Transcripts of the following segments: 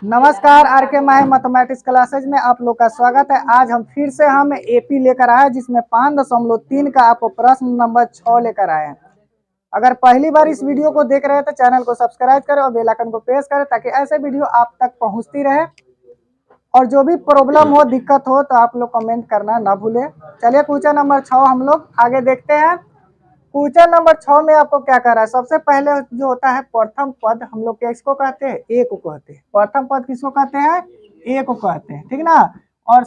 नमस्कार, आर के माही mathematics classes में आप लोग का स्वागत है। आज हम फिर से एपी लेकर आए जिसमें 5.3 का आपको प्रश्न नंबर 6 लेकर आए हैं। अगर पहली बार इस वीडियो को देख रहे हैं तो चैनल को सब्सक्राइब करें और बेल आइकन को प्रेस करें ताकि ऐसे वीडियो आप तक पहुंचती रहे। और जो भी प्रॉब्लम हो, दिक्कत हो तो आप लोग कमेंट करना ना भूलें। चलिए क्वेश्चन नंबर 6 हम लोग आगे देखते हैं। क्वेश्चन नंबर 6 में आपको क्या कर रहा है, सबसे पहले जो होता है प्रथम पद, हम लोग किसको कहते हैं, ए को कहते हैं। प्रथम पद किसको कहते हैं, ए को कहते हैं, ठीक ना। और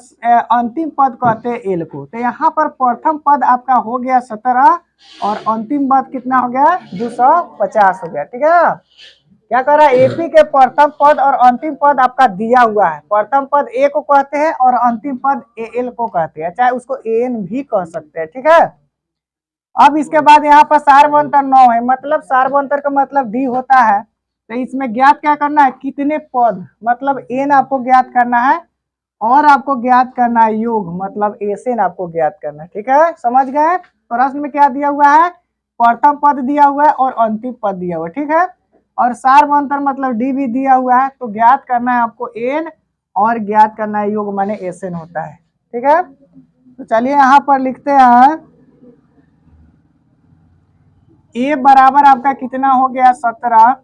अंतिम पद कहते हैं एल को। तो यहाँ पर प्रथम पद आपका हो गया 17 और अंतिम पद कितना हो गया 250 हो गया, ठीक है। क्या कर रहा है, एपी के प्रथम पद और अंतिम पद आपका दिया हुआ है। प्रथम पद ए को कहते हैं और अंतिम पद एल को कहते हैं, चाहे उसको एन भी कह सकते हैं, ठीक है। अब इसके बाद यहाँ पर सार्वंतर 9 है, मतलब सार्वंतर का मतलब डी होता है। तो इसमें ज्ञात क्या करना है, कितने पद, मतलब एन आपको ज्ञात करना है और आपको ज्ञात करना है योग, मतलब एसएन आपको ज्ञात करना है, ठीक है। समझ गए। प्रश्न में क्या दिया हुआ है, प्रथम पद दिया हुआ है और अंतिम पद दिया हुआ है, ठीक है। और सार्वंतर मतलब डी भी दिया हुआ है। तो ज्ञात करना है आपको एन और ज्ञात करना है योग, माने एसएन होता है, ठीक है। तो चलिए यहाँ पर लिखते हैं, ए बराबर आपका कितना हो गया 17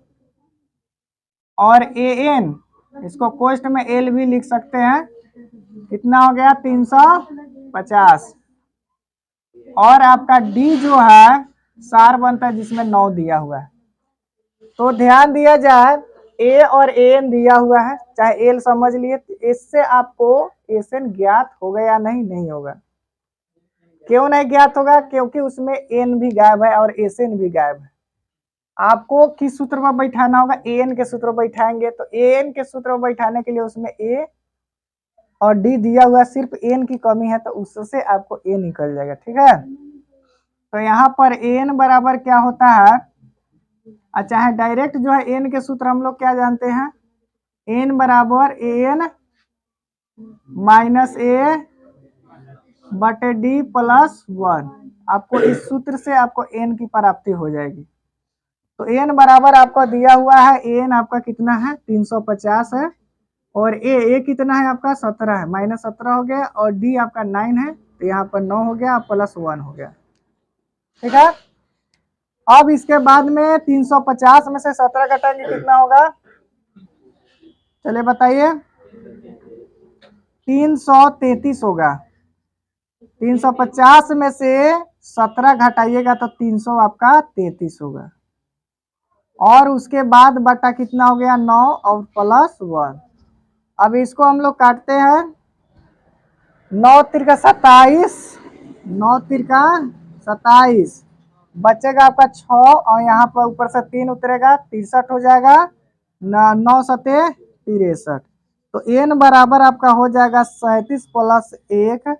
और ए एन, इसको कोष्ट में एल भी लिख सकते हैं, कितना हो गया 350। और आपका डी जो है सार बनता है जिसमें 9 दिया हुआ है। तो ध्यान दिया जाए, ए और एन दिया हुआ है, चाहे एल समझ लिए। इससे आपको एसएन ज्ञात होगा या नहीं, नहीं होगा। क्यों नहीं ज्ञात होगा, क्योंकि उसमें एन भी गायब है और एसएन भी गायब है। आपको किस सूत्र में बैठाना होगा, एन के सूत्र में बैठाएंगे। तो एन के सूत्र में बैठाने के लिए उसमें ए और डी दिया हुआ है, सिर्फ एन की कमी है तो उससे आपको ए निकल जाएगा, ठीक है। तो यहाँ पर एन बराबर क्या होता है, अच्छा है डायरेक्ट जो है एन के सूत्र हम लोग क्या जानते हैं, एन बराबर एन माइनस ए बटे डी प्लस 1। आपको इस सूत्र से आपको एन की प्राप्ति हो जाएगी। तो एन बराबर आपका दिया हुआ है, एन आपका कितना है 350 है और ए कितना है आपका 17 है, माइनस 17 हो गया और डी आपका 9 है, तो यहाँ पर 9 हो गया प्लस 1 हो गया, ठीक है। अब इसके बाद में 350 में से 17 घटाएंगे कितना होगा, चलिए बताइए, 333 होगा। 350 में से 17 घटाइएगा तो 300 आपका 33 होगा। और उसके बाद बटा कितना हो गया 9 और प्लस 1। अब इसको हम लोग काटते हैं, 9 तिरका 27, 9 तिरका 27, बचेगा आपका 6 और यहाँ पर ऊपर से 3 उतरेगा 63 हो जाएगा, 9 सते 63। तो एन बराबर आपका हो जाएगा 37 प्लस 1,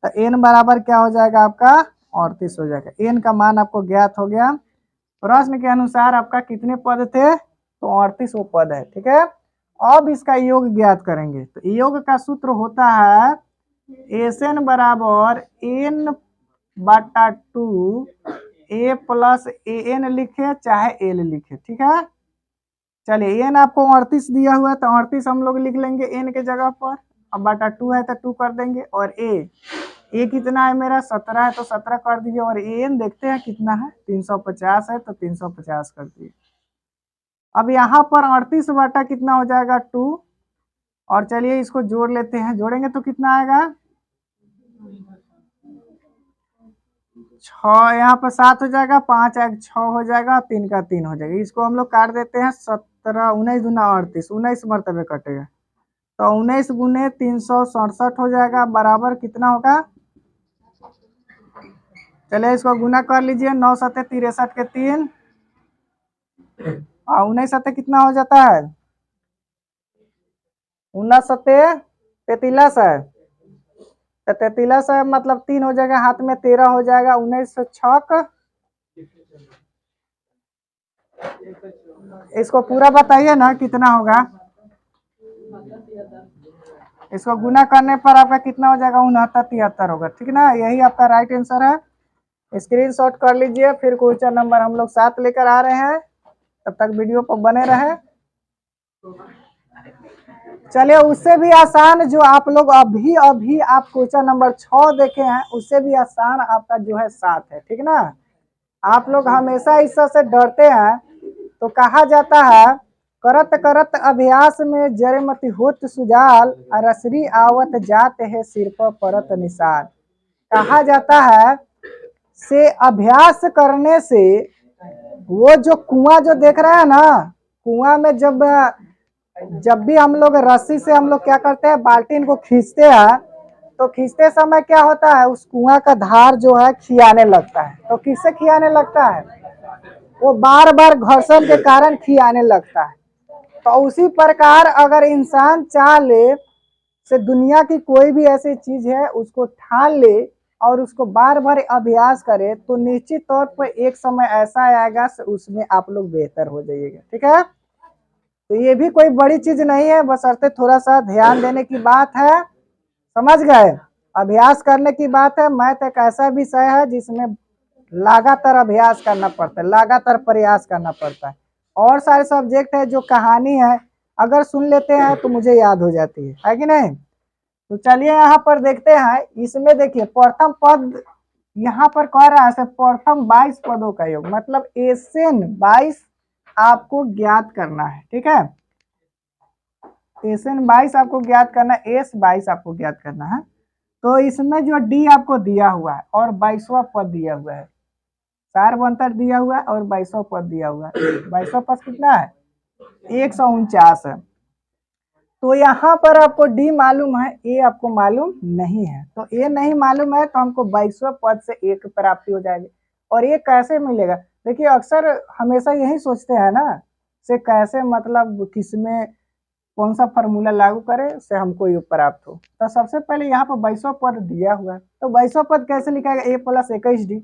तो एन बराबर क्या हो जाएगा आपका 38 हो जाएगा। एन का मान आपको ज्ञात हो गया। प्रश्न के अनुसार आपका कितने पद थे, तो 38 वो पद है, ठीक है। अब इसका योग ज्ञात करेंगे। तो योग का सूत्र होता है एसएन बराबर एन बटा 2 ए प्लस ए एन लिखे चाहे एल लिखे, ठीक है। चलिए एन आपको 38 दिया हुआ है तो 38 हम लोग लिख लेंगे एन के जगह पर। अब बटा 2 है तो 2 कर देंगे और ए कितना है मेरा 17 है तो 17 कर दीजिए और एन देखते हैं कितना है 350 है तो 350 कर दिए। अब यहाँ पर 38 बटा कितना हो जाएगा 2, और चलिए इसको जोड़ लेते हैं, जोड़ेंगे तो कितना आएगा 6, यहाँ पर 7 हो जाएगा, 5 एक 6 हो जाएगा, 3 का 3 हो जाएगा। इसको हम लोग काट देते हैं, 17 19 दूना 38, 19 मरतबे कटेगा तो 19 गुने 367 हो जाएगा, बराबर कितना होगा, चलिए इसको गुना कर लीजिए, 9 सत्ते 63 के 3 और 19 सत्ते कितना हो जाता है 19 सत्ते 33 है, तो 33 है मतलब 3 हो जाएगा, हाथ में 13 हो जाएगा, 19 छक, इसको पूरा बताइए ना कितना होगा, इसको गुना करने पर आपका कितना हो जाएगा 69 73 होगा, ठीक ना। यही आपका राइट आंसर है। स्क्रीनशॉट कर लीजिए। फिर क्वेश्चन नंबर हम लोग 7 लेकर आ रहे हैं, तब तक वीडियो पर बने रहे। चलिए उससे भी आसान जो आप लोग अभी अभी आप क्वेश्चन नंबर 6 देखे हैं, उससे भी आसान आपका जो है 7 है, ठीक ना। आप लोग हमेशा इससे डरते हैं, तो कहा जाता है करत करत अभ्यास में जड़मति होत सुजाल, रसरी आवत जात है सिर पर परत निशान। कहा जाता है से अभ्यास करने से वो जो कुआं जो देख रहे हैं ना, कुआं में जब भी हम लोग रस्सी से हम लोग क्या करते हैं, बाल्टीन को खींचते हैं, तो खींचते समय क्या होता है, उस कुआं का धार जो है खियाने लगता है। तो किससे खियाने लगता है, वो बार बार घर्षण के कारण खियाने लगता है। तो उसी प्रकार अगर इंसान चाह ले से दुनिया की कोई भी ऐसी चीज है उसको ठान ले और उसको बार बार अभ्यास करे, तो निश्चित तौर पर एक समय ऐसा आएगा उसमें आप लोग बेहतर हो जाइएगा, ठीक है। तो ये भी कोई बड़ी चीज नहीं है, बशर्ते थोड़ा सा ध्यान देने की बात है, समझ गए। अभ्यास करने की बात है। मैथ एक ऐसा विषय है जिसमें लगातार अभ्यास करना पड़ता है, लगातार प्रयास करना पड़ता है। और सारे सब्जेक्ट है जो कहानी है, अगर सुन लेते हैं तो मुझे याद हो जाती है कि नहीं। तो चलिए यहाँ पर देखते हैं, इसमें देखिए प्रथम पद यहाँ पर कह रहा है प्रथम 22 पदों का योग, मतलब एसएन 22 आपको ज्ञात करना है, ठीक है। एसएन 22 आपको ज्ञात करना है, एस 22 आपको ज्ञात करना है। तो इसमें जो डी आपको दिया हुआ है और 22वां पद दिया हुआ है, सारवंतर दिया हुआ है और 22वां पद दिया हुआ है। 22वां पद कितना है, 149 है। तो यहाँ पर आपको डी मालूम है, ए आपको मालूम नहीं है। तो ए नहीं मालूम है तो हमको 22वां पद से ए की प्राप्ति हो जाएगी। और ये कैसे मिलेगा, देखिए अक्सर हमेशा यही सोचते हैं ना, से कैसे मतलब किसमें कौन सा फॉर्मूला लागू करे से हमको ये प्राप्त हो। तो सबसे पहले यहाँ पर 22वां पद दिया हुआ है, तो 22वां पद कैसे लिखा जाएगा, ए प्लस 21 डी।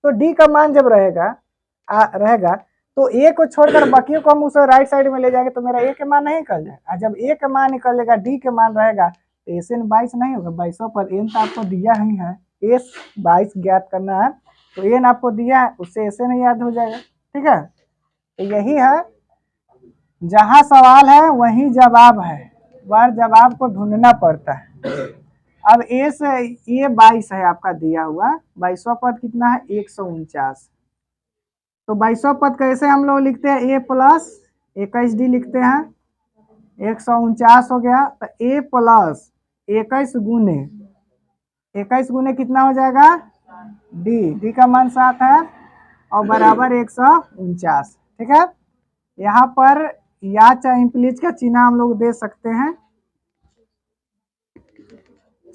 तो डी का मान जब रहेगा तो ए को छोड़कर बाकियों को हम उसे राइट साइड में ले जाएंगे तो मेरा ए के मान नहीं निकल जाएगा। जब ए के मान निकलेगा डी के मान रहेगा तो एसएन 22 नहीं होगा। 22वां पद एन तो आपको दिया ही है, एस 22 ज्ञात करना है, तो एन आपको दिया है, उससे एसएन याद हो जाएगा, ठीक है। तो यही है, जहां सवाल है वही जवाब है, बार जवाब को ढूंढना पड़ता है। अब ये 22 है आपका दिया हुआ, 22वां पद कितना है, 149। तो 22वां पद कैसे हम लोग लिखते हैं, ए प्लस 21 डी लिखते हैं। 149 हो गया, तो ए प्लस 21 गुने 21 गुने कितना हो जाएगा, डी का मान 7 है और बराबर 149, ठीक है। यहाँ पर या चाहे इंप्लीज का चिन्ह हम लोग दे सकते हैं।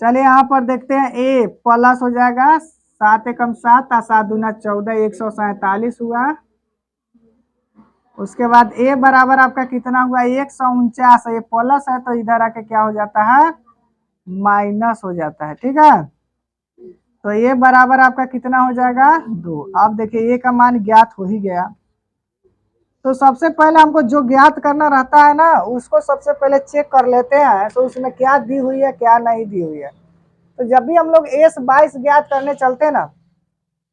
चलिए यहाँ पर देखते हैं, ए प्लस हो जाएगा 7 एकम 7 7 दूना 14, 147 हुआ। उसके बाद ए बराबर आपका कितना हुआ, 149। ये प्लस है तो इधर आके क्या हो जाता है, माइनस हो जाता है, ठीक है। तो ये बराबर आपका कितना हो जाएगा, 2। अब देखिए ए का मान ज्ञात हो ही गया। तो सबसे पहले हमको जो ज्ञात करना रहता है ना, उसको सबसे पहले चेक कर लेते हैं तो उसमें क्या दी हुई है क्या नहीं दी हुई है। तो जब भी हम लोग एस 22 ज्ञात करने चलते ना,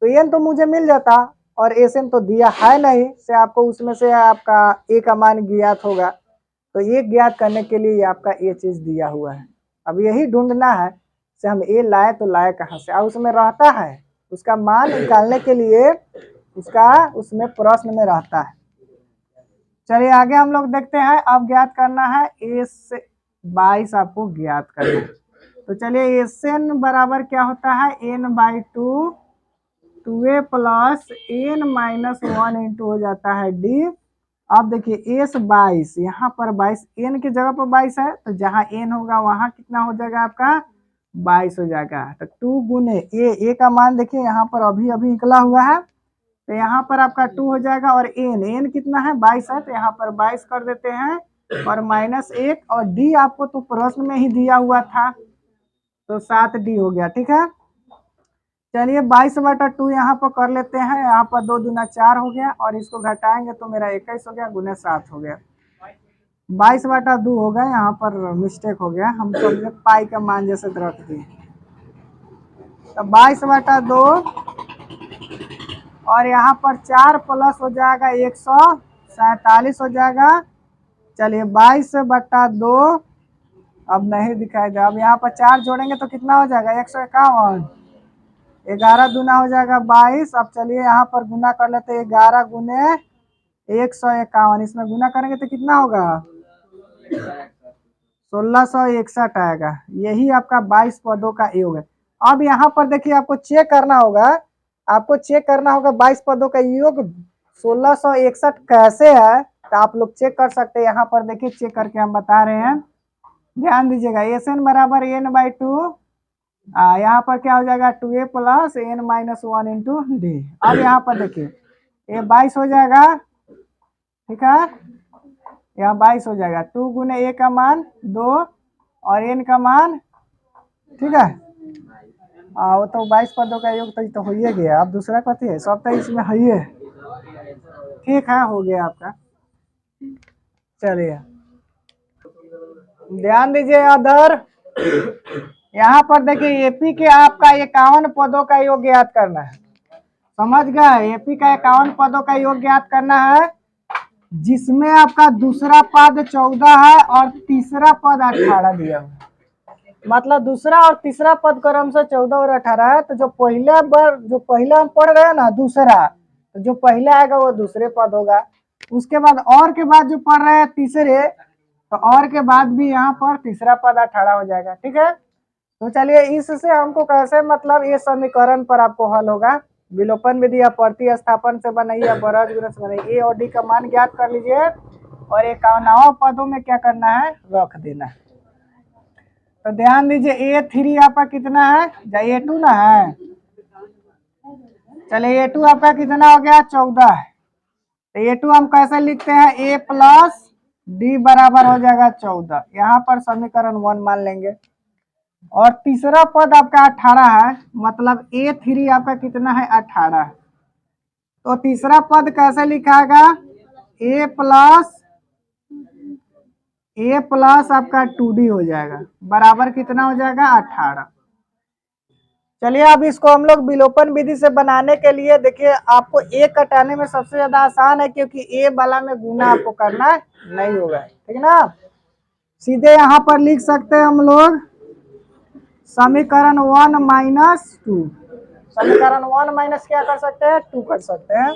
तो एन तो मुझे मिल जाता और एस एन तो दिया है नहीं, से आपको उसमें से आपका ए का मान ज्ञात होगा। तो ये ज्ञात करने के लिए आपका ये चीज दिया हुआ है। अब यही ढूंढना है से हम ए लाए तो लाए कहाँ से, और उसमें रहता है उसका मान निकालने के लिए उसका उसमें प्रश्न में रहता है। चलिए आगे हम लोग देखते हैं, अब ज्ञात करना है एस 22 आपको ज्ञात करना है। तो चलिए एस एन बराबर क्या होता है, n/2 2a plus N minus 1 into हो जाता है डी। अब देखिए एस 22, यहाँ पर 22 एन की जगह पर 22 है, तो जहाँ एन होगा वहाँ कितना हो जाएगा आपका 22 हो जाएगा। तो 2 गुने ए का मान देखिए यहाँ पर अभी अभी निकला हुआ है, तो यहाँ पर आपका 2 हो जाएगा और एन कितना है 22 है, तो यहाँ पर 22 कर देते हैं और -1 और डी आपको तो प्रश्न में ही दिया हुआ था तो 7 डी हो गया, ठीक है। चलिए 22/2 यहाँ पर कर लेते हैं, यहाँ पर 2 दूना 4 हो गया और इसको घटाएंगे तो मेरा 21 हो गया गुने 7 हो गया। 22/2 हो गया, यहाँ पर मिस्टेक हो गया, हम समझे पाई का मान जैसे रख दिए। तो 22/2 और यहाँ पर 4 प्लस हो जाएगा 147 हो जाएगा, चलिए 22/2 अब नहीं दिखाई दे। अब यहाँ पर 4 जोड़ेंगे तो कितना हो जाएगा 151। 11 दूना हो जाएगा 22। अब चलिए यहाँ पर गुना कर लेते हैं 11 गुने 151। इसमें गुना करेंगे तो कितना होगा 1661 आएगा। यही आपका 22 पदों का योग है। अब यहाँ पर देखिए आपको चेक करना होगा, 22 पदों का योग 1661 कैसे है, तो आप लोग चेक कर सकते हैं। यहाँ पर देखिए चेक करके हम बता रहे हैं, ध्यान दीजिएगा। SN बराबर n/2, यहाँ पर क्या हो जाएगा 2a + n-1 इंटू डी। अब यहाँ पर देखिए ये 22 हो जाएगा, ठीक है, यहाँ 22 हो जाएगा। 2 गुने a का मान 2 और n का मान, ठीक है, वो तो 22 पदों का योग तो हो ही गया। अब दूसरा कथी है, सब तो इसमें है ही है, ठीक है, हो गया आपका। चलिए ध्यान दीजिए अदर, यहाँ पर देखिए एपी के आपका 51 पदों का योग ज्ञात करना है। समझ गए, एपी का 51 पदों का योग ज्ञात करना है, जिसमें आपका दूसरा पद 14 है और तीसरा पद 18 दिया हुआ। मतलब दूसरा और तीसरा पद क्रम से 14 और 18 है। तो जो पहला हम पढ़ रहे हैं ना दूसरा, तो जो पहला आएगा वो दूसरे पद होगा। उसके बाद और के बाद जो पढ़ रहे हैं तीसरे, तो और के बाद भी यहाँ पर तीसरा पद 18 हो जाएगा, ठीक है। तो चलिए इससे हमको कैसे, मतलब ये समीकरण पर आपको हल होगा। विलोपन विधि या प्रतिस्थापन से बनाइए या बरज गुणन से बनाइए। ए और डी का मान ज्ञात कर लीजिए और 51 पदों में क्या करना है, रख देना है। तो ध्यान दीजिए A3 आपका कितना है, A2 ना है। चलिए A2 आपका कितना हो गया 14 है। तो A2 हम कैसे लिखते हैं, A + D बराबर हो जाएगा 14। यहाँ पर समीकरण 1 मान लेंगे। और तीसरा पद आपका 18 है, मतलब A3 आपका कितना है 18। तो तीसरा पद कैसे लिखाएगा, A प्लस आपका 2D हो जाएगा, बराबर कितना हो जाएगा 18। चलिए अब इसको हम लोग विलोपन विधि से बनाने के लिए देखिए, आपको A कटाने में सबसे ज्यादा आसान है, क्योंकि A वाला में गुना आपको करना नहीं होगा, ठीक है ना। सीधे यहाँ पर लिख सकते हैं हम लोग समीकरण 1 - 2। समीकरण 1 माइनस क्या कर सकते हैं, 2 कर सकते हैं।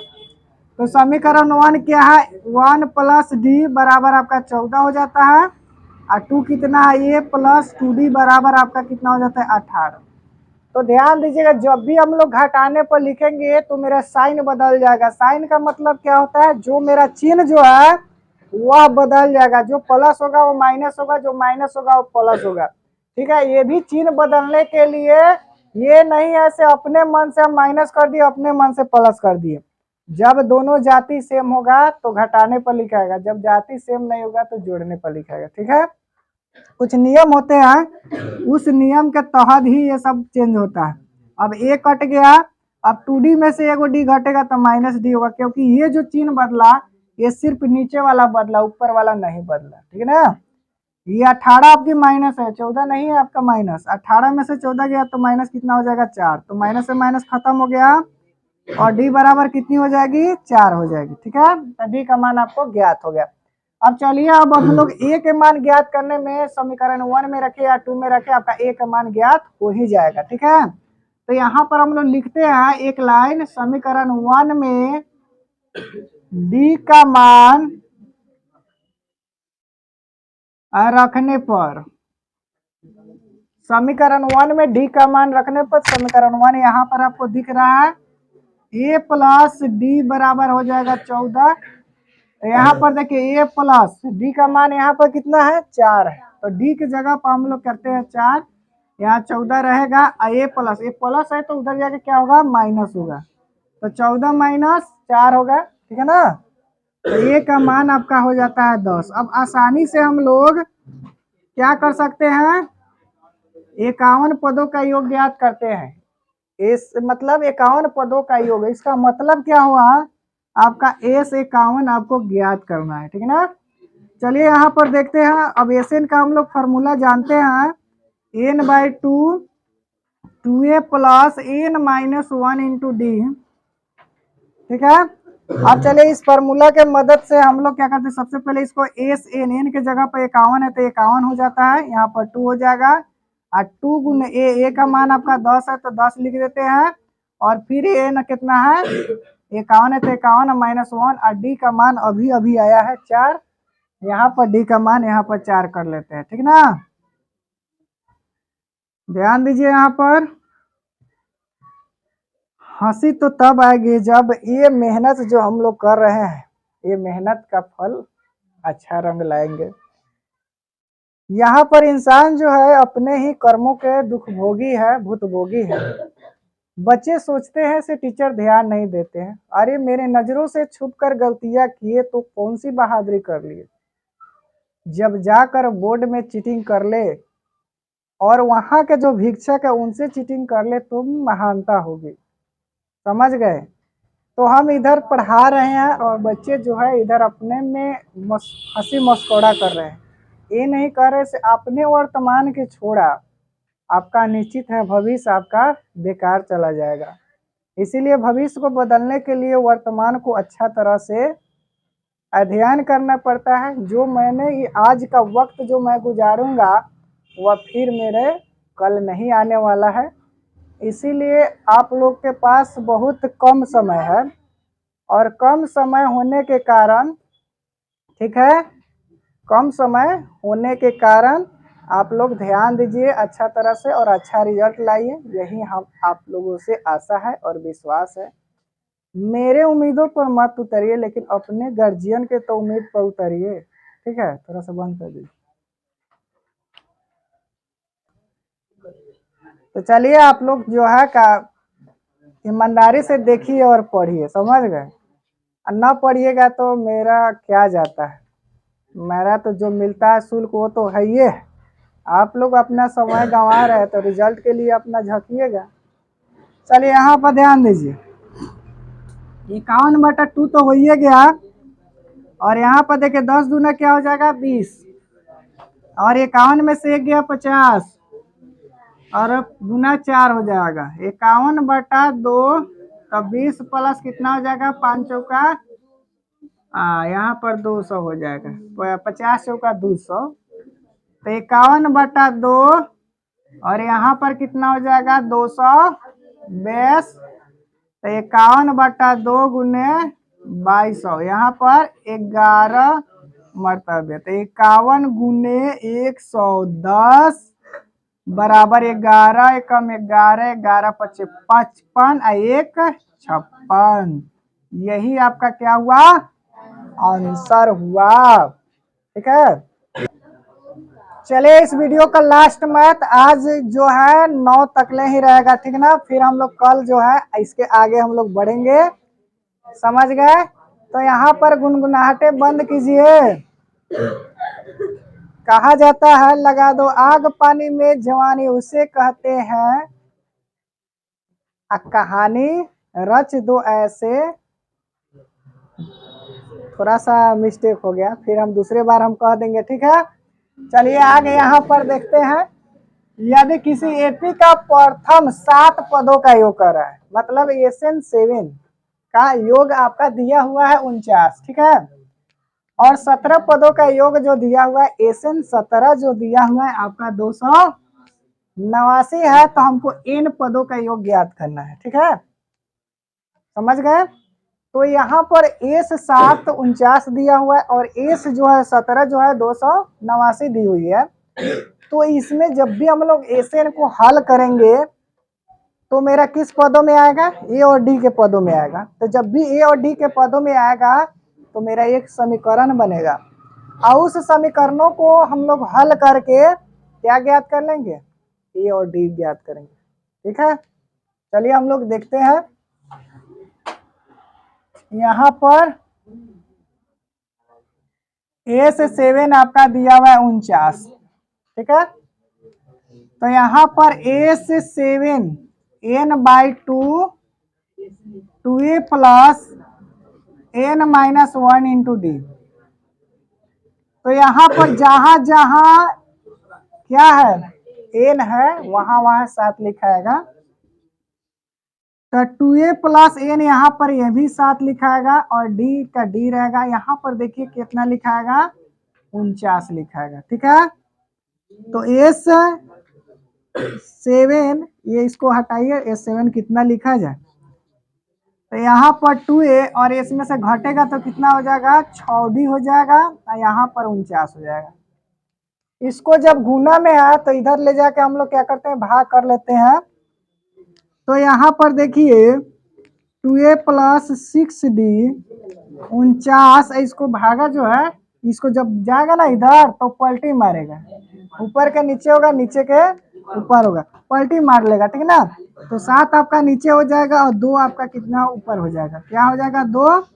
तो समीकरण 1 क्या है, 1 + D बराबर आपका 14 हो जाता है। और 2 कितना है, A + 2D बराबर आपका कितना हो जाता है 18। तो ध्यान दीजिएगा, जब भी हम लोग घटाने पर लिखेंगे तो मेरा साइन बदल जाएगा। साइन का मतलब क्या होता है, जो मेरा चिन्ह जो है वह बदल जाएगा। जो प्लस होगा वो माइनस होगा, जो माइनस होगा वो प्लस होगा, ठीक है। ये भी चिन्ह बदलने के लिए ये नहीं ऐसे अपने मन से हम माइनस कर दिए, अपने मन से प्लस कर दिए। जब दोनों जाति सेम होगा तो घटाने पर लिखाएगा, जब जाति सेम नहीं होगा तो जोड़ने पर लिखाएगा, ठीक है। कुछ नियम होते हैं, उस नियम के तहत ही ये सब चेंज होता है। अब A कट गया, अब 2D में से एगो D घटेगा तो -D होगा, क्योंकि ये जो चिन्ह बदला ये सिर्फ नीचे वाला बदला, ऊपर वाला नहीं बदला, ठीक है ना। ये 18 आपकी माइनस है, 14 नहीं है आपका माइनस। 18 में से 14 गया तो माइनस कितना हो जाएगा 4। तो माइनस से माइनस खत्म हो गया और D बराबर कितनी हो जाएगी 4 हो जाएगी, ठीक है। तो D का मान आपको ज्ञात हो गया। अब चलिए अब हम लोग A के मान ज्ञात करने में समीकरण 1 में रखे या 2 में रखे, आपका A का मान ज्ञात हो ही जाएगा, ठीक है। तो यहाँ पर हम लोग लिखते हैं एक लाइन, समीकरण 1 में D का मान रखने पर, समीकरण 1 में D का मान रखने पर, समीकरण 1 यहाँ पर आपको दिख रहा है, A + D बराबर हो जाएगा 14। तो यहाँ पर देखिए A + D का मान यहाँ पर कितना है 4 है, तो D की जगह पर हम लोग करते हैं 4, यहाँ 14 रहेगा। A प्लस है तो उधर जाके क्या होगा माइनस होगा, तो 14 - 4 होगा, ठीक है ना। तो A का मान आपका हो जाता है 10। अब आसानी से हम लोग क्या कर सकते हैं, 51 पदों का योग ज्ञात करते हैं। इस मतलब 51 पदों का योग, इसका मतलब क्या हुआ, आपका S 51 आपको ज्ञात करना है, ठीक है ना। चलिए यहाँ पर देखते हैं। अब SN का हम लोग फार्मूला जानते हैं, n/2 2a + n - 1 into D, ठीक है। अब चलिए इस फार्मूला के मदद से हम लोग क्या करते हैं, सबसे पहले इसको एस एन एन के जगह पर 51 है तो 51 हो जाता है, यहाँ पर 2 हो जाएगा, और 2 गुने ए का मान आपका 10 है तो 10 लिख देते हैं, और फिर ए न कितना है 51 है तो 51 -1, और डी का मान अभी अभी आया है 4, यहाँ पर डी का मान यहाँ पर 4 कर लेते हैं, ठीक ना। ध्यान दीजिए यहाँ पर, हंसी तो तब आएगी जब ये मेहनत जो हम लोग कर रहे हैं, ये मेहनत का फल अच्छा रंग लाएंगे। यहाँ पर इंसान जो है अपने ही कर्मों के दुख भोगी है, भूतभोगी है। बच्चे सोचते हैं से टीचर ध्यान नहीं देते हैं, अरे मेरे नजरों से छुपकर गलतियां किए तो कौन सी बहादुरी कर लिए, जब जाकर बोर्ड में चीटिंग कर ले और वहां के जो भिक्षक है उनसे चीटिंग कर ले तो महानता होगी, समझ गए। तो हम इधर पढ़ा रहे हैं और बच्चे जो है इधर अपने में हंसी मस्कौड़ा कर रहे हैं, ये नहीं कर रहे से अपने वर्तमान के छोड़ा, आपका निश्चित है भविष्य आपका बेकार चला जाएगा। इसीलिए भविष्य को बदलने के लिए वर्तमान को अच्छा तरह से अध्ययन करना पड़ता है। जो मैंने आज का वक्त जो मैं गुजारूंगा वह फिर मेरे कल नहीं आने वाला है, इसीलिए आप लोग के पास बहुत कम समय है, और कम समय होने के कारण, ठीक है, कम समय होने के कारण आप लोग ध्यान दीजिए अच्छा तरह से और अच्छा रिजल्ट लाइए, यही हम आप लोगों से आशा है और विश्वास है। मेरे उम्मीदों पर मत उतरिए लेकिन अपने गार्जियन के तो उम्मीद पर उतरिए, ठीक है। थोड़ा सा बंद कर दीजिए। तो चलिए आप लोग जो है का ईमानदारी से देखिए और पढ़िए, समझ गए। ना पढ़िएगा तो मेरा क्या जाता है, मेरा तो जो मिलता है शुल्क वो तो है ही है। आप लोग अपना समय गंवा रहे हैं तो रिजल्ट के लिए अपना झकिएगा। चलिए यहाँ पर ध्यान दीजिए, 51/2 तो हो ही गया, और यहाँ पर देखिए 10 दूना क्या हो जाएगा 20, और 51 में से 1 गया 50, और गुना 4 हो जाएगा 51/2, तब 20 प्लस कितना हो जाएगा 5 चौका, यहाँ पर 200 हो जाएगा, 50 चौका 200, तो 51/2, और यहाँ पर कितना हो जाएगा 220, तो 51/2 गुने 2200, यहाँ पर 11 मरतबे, तो 51 गुने 110 बराबर 11, एकम 11, 11 पचे 55, 1 56, यही आपका क्या हुआ आंसर हुआ, ठीक है। चलिए इस वीडियो का लास्ट मैथ आज जो है 9 तकले ही रहेगा, ठीक ना, फिर हम लोग कल जो है इसके आगे हम लोग बढ़ेंगे, समझ गए। तो यहाँ पर गुनगुनाहटे बंद कीजिए। कहा जाता है लगा दो आग पानी में जवानी उसे कहते हैं, कहानी रच दो ऐसे, थोड़ा सा मिस्टेक हो गया, फिर हम दूसरे बार हम कह देंगे, ठीक है। चलिए आगे यहाँ पर देखते हैं, यदि किसी एपी का प्रथम 7 पदों का योग कर रहा है, मतलब एसएन 7 का योग आपका दिया हुआ है 49, ठीक है, और 17 पदों का योग जो दिया हुआ है एसएन 17 जो दिया हुआ है आपका 289 है, तो हमको इन पदों का योग ज्ञात करना है, ठीक है, समझ गए। तो यहाँ पर एस 7 49 दिया हुआ है और एस जो है 17 जो है 289 दी हुई है, तो इसमें जब भी हम लोग एसएन को हल करेंगे तो मेरा किस पदों में आएगा, ए और डी के पदों में आएगा। तो जब भी ए और डी के पदों में आएगा तो मेरा एक समीकरण बनेगा, और उस समीकरणों को हम लोग हल करके क्या ज्ञात कर लेंगे, ए और डी ज्ञात करेंगे, ठीक है। चलिए हम लोग देखते हैं, यहाँ पर ए से 7 आपका दिया हुआ है 49, ठीक है, तो यहाँ पर ए से 7 n/2 2a plus n-1 into D, तो यहाँ पर जहां जहां क्या है एन है वहां वहां 7 लिखाएगा, तो 2a प्लस एन यहाँ पर ये भी 7 लिखाएगा और डी का डी रहेगा। यहाँ पर देखिए कितना लिखाएगा, 49 लिखाएगा। ठीक है, तो S7, ये इसको हटाइए, S7 कितना लिखा जाए, तो यहाँ पर 2a और इसमें से घटेगा तो कितना हो जाएगा, 6d हो जाएगा और यहाँ पर 49 हो जाएगा। इसको जब गुना में आए तो इधर ले जाके हम लोग क्या करते हैं, भाग कर लेते हैं। तो यहाँ पर देखिए 2a प्लस 6d 49, इसको भागा जो है, इसको जब जाएगा ना इधर तो पलटी मारेगा, ऊपर के नीचे होगा, नीचे के ऊपर होगा, पलटी मार लेगा। ठीक ना, तो 7 आपका नीचे हो जाएगा और 2 आपका कितना ऊपर हो जाएगा, क्या हो जाएगा, 2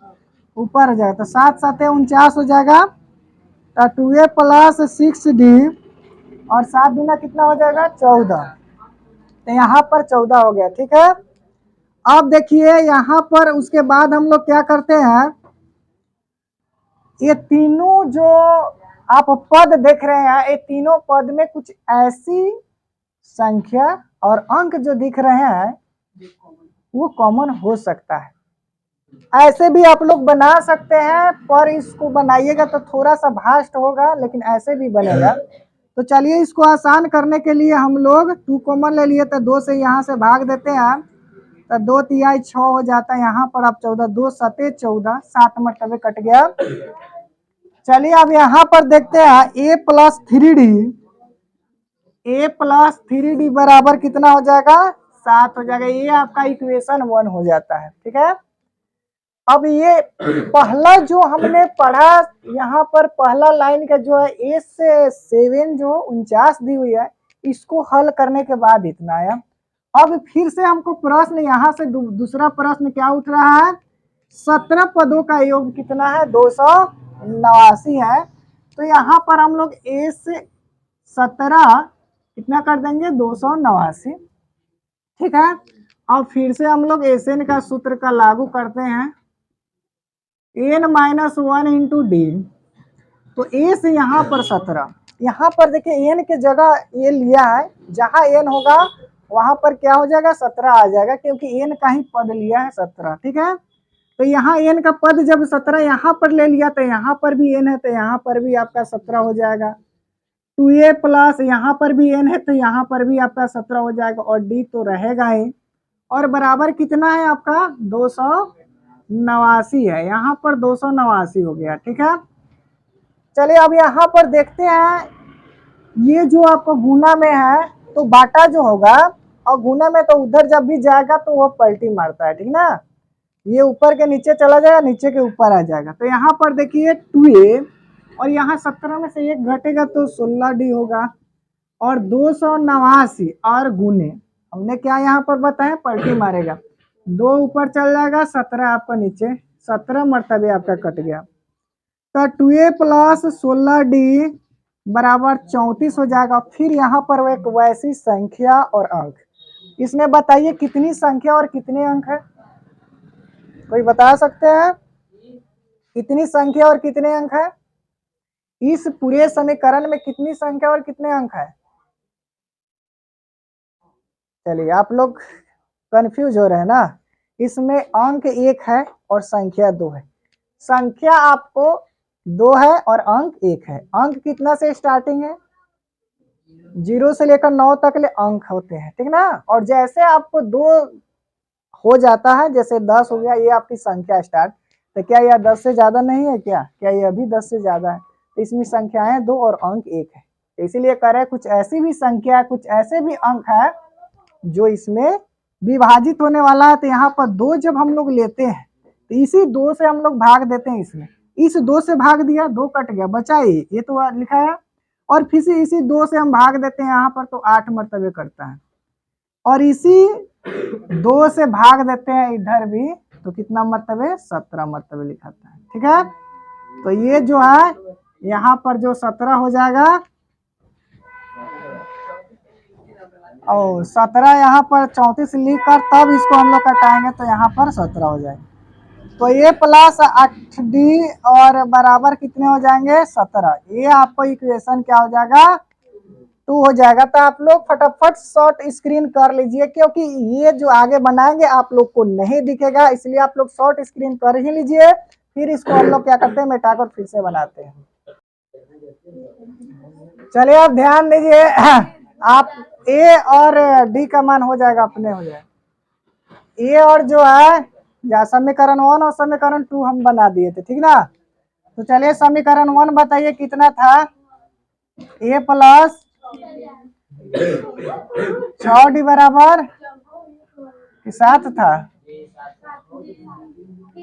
ऊपर हो जाएगा। तो 7 7 49 हो जाएगा। तो 2a प्लस 6d और 7 दूना कितना हो जाएगा, 14। तो यहाँ पर 14 हो गया। ठीक है, अब देखिए यहाँ पर उसके बाद हम लोग क्या करते हैं, ये तीनों जो आप पद देख रहे हैं, ये तीनों पद में कुछ ऐसी संख्या और अंक जो दिख रहे हैं वो कॉमन हो सकता है। ऐसे भी आप लोग बना सकते हैं, पर इसको बनाइएगा तो थोड़ा सा भास्ट होगा, लेकिन ऐसे भी बनेगा। तो चलिए इसको आसान करने के लिए हम लोग 2 कॉमन ले लिए, तो 2 से यहाँ से भाग देते हैं, तो 2 तिहाई 6 हो जाता है। यहाँ पर आप 14, 2 सते 14, 7 मरतबे कट गया। चलिए अब यहाँ पर देखते हैं a प्लस 3d बराबर कितना हो जाएगा, 7 हो जाएगा। ये आपका इक्वेशन 1 हो जाता है। ठीक है, अब ये पहला जो हमने पढ़ा, यहाँ पर पहला लाइन का जो है ए से 7 जो 49 दी हुई है, इसको हल करने के बाद इतना आया। अब फिर से हमको प्रश्न यहाँ से दूसरा प्रश्न क्या उठ रहा है, 17 पदों का योग कितना है, 289 है। तो यहाँ पर हम लोग ए से 17 कितना कर देंगे, 289। ठीक है, अब फिर से हम लोग एसएन का सूत्र का लागू करते हैं, n-1 इंटू डी। तो ए से यहाँ पर 17, यहाँ पर देखिए एन के जगह ए लिया है, जहां एन होगा वहां पर क्या हो जाएगा, 17 आ जाएगा, क्योंकि एन का ही पद लिया है 17। ठीक है, तो यहाँ एन का पद जब 17 यहाँ पर ले लिया, तो यहाँ पर भी एन है, तो यहाँ पर भी आपका 17 हो जाएगा। 2a प्लस यहाँ पर भी एन है, तो यहाँ पर भी आपका 17 हो जाएगा, और डी तो रहेगा ही। और बराबर कितना है आपका, 289 है। यहाँ पर 289 हो गया। ठीक है, चलिए अब यहाँ पर देखते हैं, ये जो आपको गुना में है तो बाटा जो होगा, और गुना में तो उधर जब भी जाएगा तो वो पलटी मारता है। ठीक ना, ये ऊपर के नीचे चला जाएगा, नीचे के ऊपर आ जाएगा। तो यहाँ पर देखिए 2a और यहाँ 17 में से 1 घटेगा तो 16d होगा, और 289 और गुने हमने क्या यहाँ पर बताया, पलटी मारेगा, 2 ऊपर चल जाएगा, 17 आपका नीचे, 17 मरतबे आपका कट गया। तो 2a प्लस 16d बराबर 34 हो जाएगा। फिर यहाँ पर एक वैसी संख्या और अंक, इसमें बताइए कितनी संख्या और कितने अंक है, कोई बता सकते हैं, कितनी संख्या और कितने अंक है, इस पूरे समीकरण में कितनी संख्या और कितने अंक है। चलिए आप लोग कंफ्यूज हो रहे हैं ना, इसमें अंक 1 है और संख्या 2 है। संख्या आपको 2 है और अंक 1 है। अंक कितना से स्टार्टिंग है, 0 से लेकर 9 तक ले अंक होते हैं। ठीक ना, और जैसे आपको 2 हो जाता है, जैसे 10 हो गया, ये आपकी संख्या स्टार्ट, तो क्या यह 10 से ज्यादा नहीं है, क्या यह भी 10 से ज्यादा है। तो इसमें संख्याएं 2 और अंक 1 है, तो इसीलिए कह रहे हैं कुछ ऐसी भी संख्या, कुछ ऐसे भी अंक है जो इसमें विभाजित होने वाला है। तो यहाँ पर 2 जब हम लोग लेते हैं तो इसी 2 से हम लोग भाग देते हैं, इसमें इस 2 से भाग दिया, 2 कट गया, बचा ये तो लिखा है, और फिर से इसी 2 से हम भाग देते हैं यहाँ पर, तो 8 मरतबे करता है, और इसी 2 से भाग देते हैं इधर भी, तो कितना मरतबे, 17 मरतबे लिखाता है। ठीक है, तो ये जो है यहाँ पर जो 17 हो जाएगा, और 17 यहाँ पर 34 लिख कर तब इसको हम लोग कटाएंगे, तो यहाँ पर 17 हो जाएगा। तो ये प्लस 8d और बराबर कितने हो जाएंगे, 17। ये आपको इक्वेशन क्या हो जाएगा, 2 हो जाएगा। तो आप लोग फटाफट शॉर्ट स्क्रीन कर लीजिए, क्योंकि ये जो आगे बनाएंगे आप लोग को नहीं दिखेगा, इसलिए आप लोग शॉर्ट स्क्रीन कर ही लीजिए। फिर इसको हम लोग क्या करते हैं, मिटाकर फिर से बनाते हैं। चलिए आप ध्यान दीजिए, आप ए और डी का मान हो जाएगा, अपने हो जाएगा। ए और जो है या समीकरण 1 और समीकरण 2 हम बना दिए थे, ठीक ना। तो चलिए समीकरण 1 बताइए कितना था, ए प्लस 6d बराबर 7 था।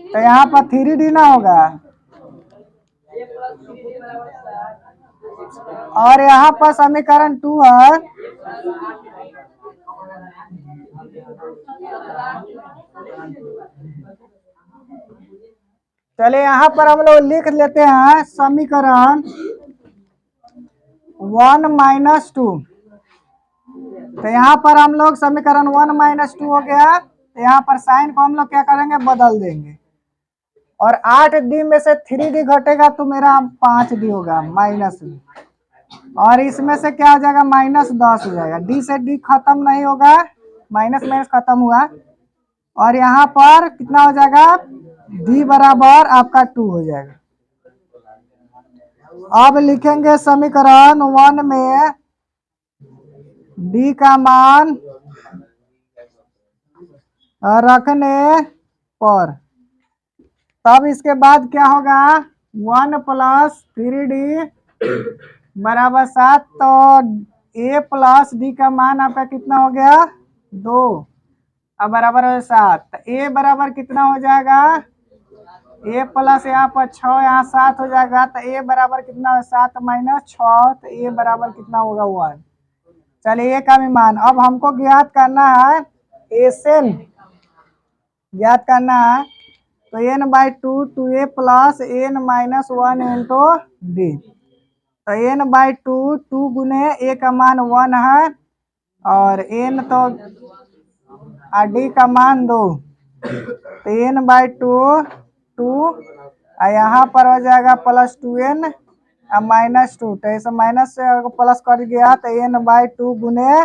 तो यहाँ पर 3d ना होगा, और यहाँ पर समीकरण 2 है, चलिए यहाँ पर हम लोग लिख लेते हैं समीकरण 1 माइनस 2। तो यहाँ पर हम लोग समीकरण 1 माइनस 2 हो गया, तो यहाँ पर साइन को हम लोग क्या करेंगे, बदल देंगे। और 8d में से 3d घटेगा तो मेरा 5d होगा माइनस में, और इसमें से क्या हो जाएगा, -10 हो जाएगा। d से d खत्म नहीं होगा, माइनस माइनस खत्म हुआ, और यहाँ पर कितना हो जाएगा, d बराबर आपका 2 हो जाएगा। अब लिखेंगे समीकरण 1 में d का मान रखने पर, तब इसके बाद क्या होगा, 1 प्लस 3d बराबर 7। तो a प्लस d का मान आपका कितना हो गया, 2, अब बराबर है 7। तो a बराबर कितना हो जाएगा, a प्लस यहाँ पर 6, यहाँ 7 हो जाएगा। तो a बराबर कितना है, 7 माइनस 6, तो a बराबर कितना होगा, 1। चलिए a का भी मान अब हमको ज्ञात करना है, SN ज्ञात करना है। तो n/2 2a plus n minus 1 into D. तो n/2 2 गुने a का मान 1 है, और n तो d का मान 2, तो n/2 2, और यहाँ पर हो जाएगा प्लस 2n माइनस 2। तो ऐसे माइनस से प्लस कर गया, तो n/2 गुने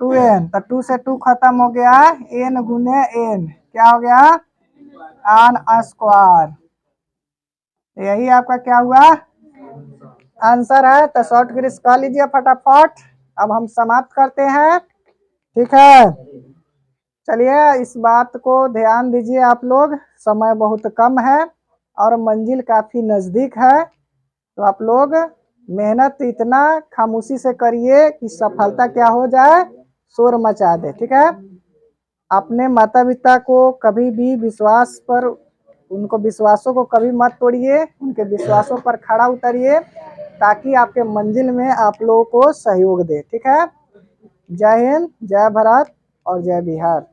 2n, तो 2 से 2 खत्म हो गया, n गुने n क्या हो गया, आन स्क्वायर। यही आपका क्या हुआ, आंसर है। तो शॉर्ट ग्रीस कर लीजिए फटाफट। अब हम समाप्त करते हैं, ठीक है। चलिए इस बात को ध्यान दीजिए आप लोग, समय बहुत कम है और मंजिल काफी नजदीक है। तो आप लोग मेहनत इतना खामोशी से करिए कि सफलता क्या हो जाए, शोर मचा दे, ठीक है। अपने माता पिता को कभी भी विश्वास पर, उनको विश्वासों को कभी मत तोड़िए, उनके विश्वासों पर खड़ा उतरिए, ताकि आपके मंजिल में आप लोगों को सहयोग दे, ठीक है। जय हिंद, जय भारत और जय बिहार।